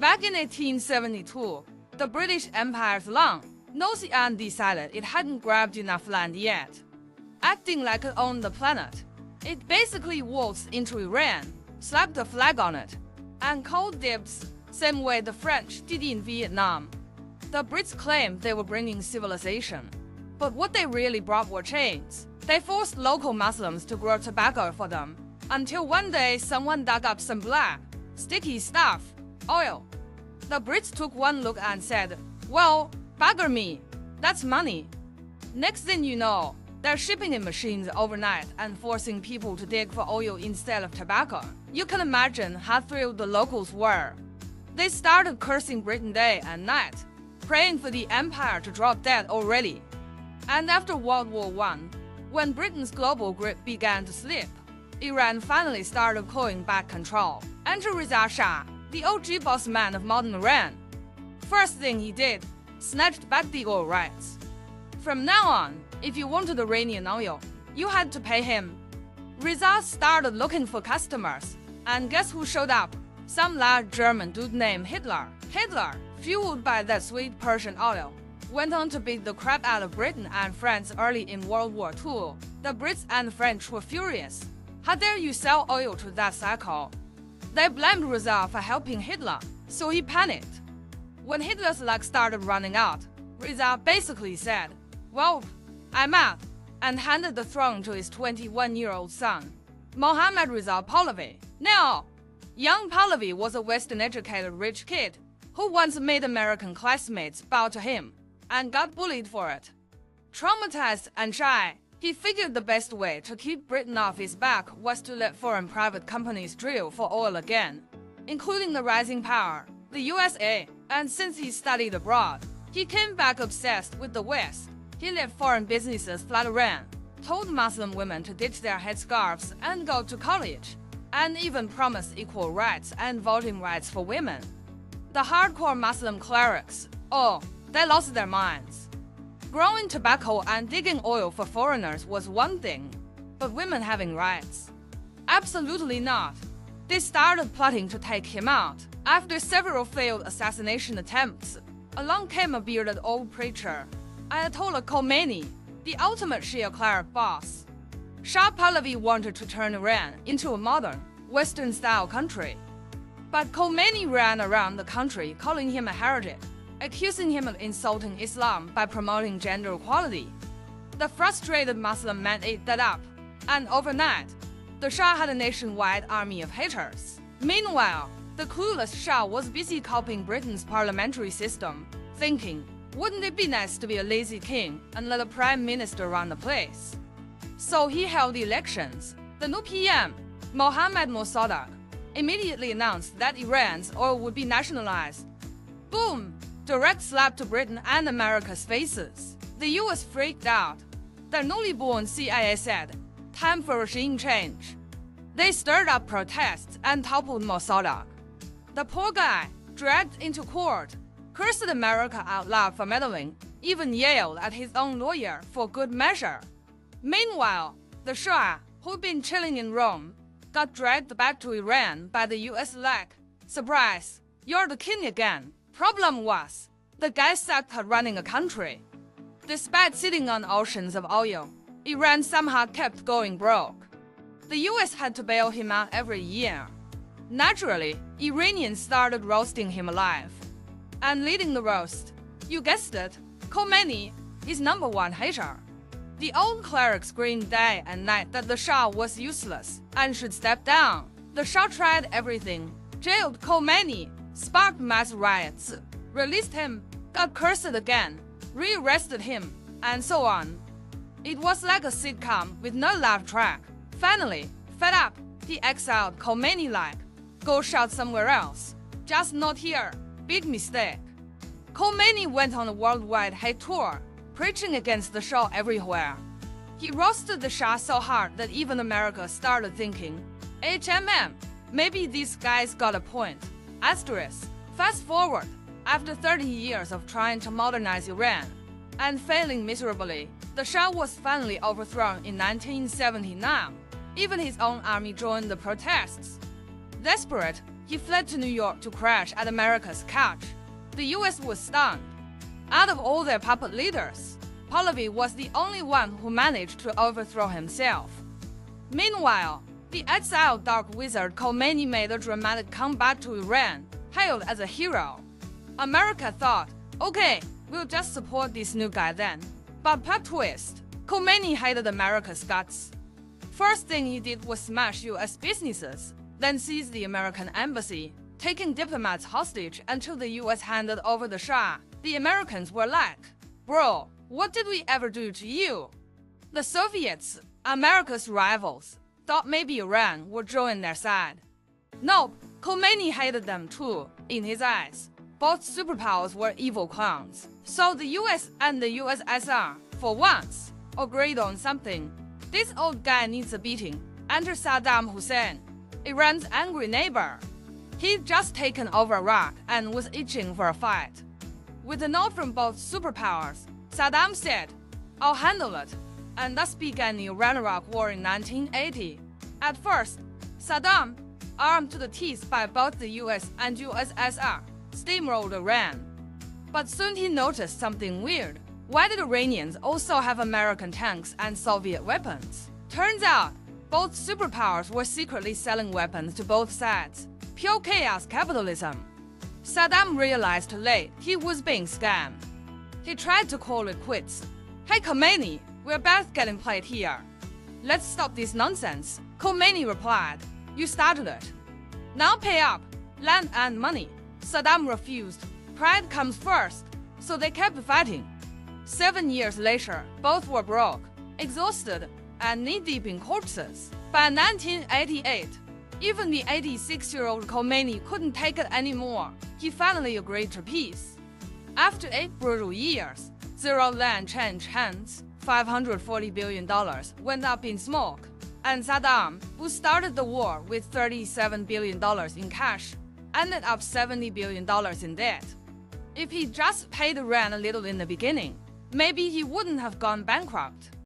Back in 1872, the British Empire's long nosy aunt decided it hadn't grabbed enough land yet. Acting like it owned the planet, it basically waltzed into Iran, slapped a flag on it, and called dibs, same way the French did in Vietnam. The Brits claimed they were bringing civilization, but what they really brought were chains. They forced local Muslims to grow tobacco for them, until one day someone dug up some black, sticky stuff, oil. The Brits took one look and said, well, bugger me, that's money. Next thing you know, they're shipping in machines overnight and forcing people to dig for oil instead of tobacco. You can imagine how thrilled the locals were. They started cursing Britain day and night, praying for the empire to drop dead already. And after World War I, when Britain's global grip began to slip, Iran finally started clawing back control. Enter Reza Shah, the OG boss man of modern Iran. First thing he did, snatched back the oil rights. From now on, if you wanted Iranian oil, you had to pay him. Reza started looking for customers, and guess who showed up? Some large German dude named Hitler. Hitler, fueled by that sweet Persian oil, went on to beat the crap out of Britain and France early in World War II. The Brits and French were furious. How dare you sell oil to that psycho? They blamed Reza for helping Hitler, so he panicked. When Hitler's luck started running out, Reza basically said, well, I'm out, and handed the throne to his 21-year-old son, Mohammad Reza Pahlavi. Now, young Pahlavi was a Western-educated rich kid who once made American classmates bow to him and got bullied for it. Traumatized and shy, he figured the best way to keep Britain off his back was to let foreign private companies drill for oil again, including the rising power, the USA. And since he studied abroad, he came back obsessed with the West. He let foreign businesses flood Iran, told Muslim women to ditch their headscarves and go to college, and even promised equal rights and voting rights for women. The hardcore Muslim clerics, they lost their minds. Growing tobacco and digging oil for foreigners was one thing, but women having rights? Absolutely not. They started plotting to take him out. After several failed assassination attempts, along came a bearded old preacher, Ayatollah Khomeini, the ultimate Shia cleric boss. Shah Pahlavi wanted to turn Iran into a modern, Western-style country. But Khomeini ran around the country calling him a heretic, accusing him of insulting Islam by promoting gender equality. The frustrated Muslim men ate that up, and overnight, the Shah had a nationwide army of haters. Meanwhile, the clueless Shah was busy copying Britain's parliamentary system, thinking, wouldn't it be nice to be a lazy king and let a prime minister run the place? So he held elections. The new PM, Mohammad Mossadegh, immediately announced that Iran's oil would be nationalized. Boom! Direct slap to Britain and America's faces. The US freaked out. Their newly born CIA said, time for regime change. They stirred up protests and toppled Mossadegh. The poor guy, dragged into court, cursed America out loud for meddling, even yelled at his own lawyer for good measure. Meanwhile, the Shah, who'd been chilling in Rome, got dragged back to Iran by the US like, surprise, you're the king again. Problem was, the guy sucked at running a country. Despite sitting on oceans of oil, Iran somehow kept going broke. The US had to bail him out every year. Naturally, Iranians started roasting him alive. And leading the roast, you guessed it, Khomeini, his #1 hater. The old cleric screamed day and night that the Shah was useless and should step down. The Shah tried everything, jailed Khomeini, sparked mass riots, released him, got cursed again, re-arrested him, and so on. It was like a sitcom with no laugh track. Finally, fed up, he exiled Khomeini like, go shout somewhere else, just not here, big mistake. Khomeini went on a worldwide hate tour, preaching against the Shah everywhere. He roasted the Shah so hard that even America started thinking, maybe these guys got a point. Asterisk. Fast forward, after 30 years of trying to modernize Iran, and failing miserably, the Shah was finally overthrown in 1979. Even his own army joined the protests. Desperate, He fled to New York to crash at America's couch. The US was stunned. Out of all their puppet leaders, Pahlavi was the only one who managed to overthrow himself. Meanwhile, the exiled dark wizard Khomeini made a dramatic comeback to Iran, hailed as a hero. America thought, okay, we'll just support this new guy then. But plot twist, Khomeini hated America's guts. First thing he did was smash US businesses, then seize the American embassy, taking diplomats hostage until the US handed over the Shah. The Americans were like, bro, what did we ever do to you? The Soviets, America's rivals, thought maybe Iran would join their side. Nope, Khomeini hated them too, in his eyes. Both superpowers were evil clowns. So the US and the USSR, for once, agreed on something. This old guy needs a beating. Enter Saddam Hussein, Iran's angry neighbor. He'd just taken over Iraq and was itching for a fight. With a nod from both superpowers, Saddam said, I'll handle it. And thus began the Iran-Iraq War in 1980. At first, Saddam, armed to the teeth by both the US and USSR, steamrolled Iran. But soon he noticed something weird. Why did Iranians also have American tanks and Soviet weapons? Turns out, both superpowers were secretly selling weapons to both sides. Pure chaos capitalism. Saddam realized late he was being scammed. He tried to call it quits. Hey Khomeini, we're both getting played here. Let's stop this nonsense. Khomeini replied, you started it. Now pay up, land and money. Saddam refused. Pride comes first, so they kept fighting. 7 years later, both were broke, exhausted, and knee-deep in corpses. By 1988, even the 86-year-old Khomeini couldn't take it anymore. He finally agreed to peace. After 8 brutal years, zero land changed hands, $540 billion went up in smoke, and Saddam, who started the war with $37 billion in cash, ended up $70 billion in debt. If he just paid Iran a little in the beginning, maybe he wouldn't have gone bankrupt.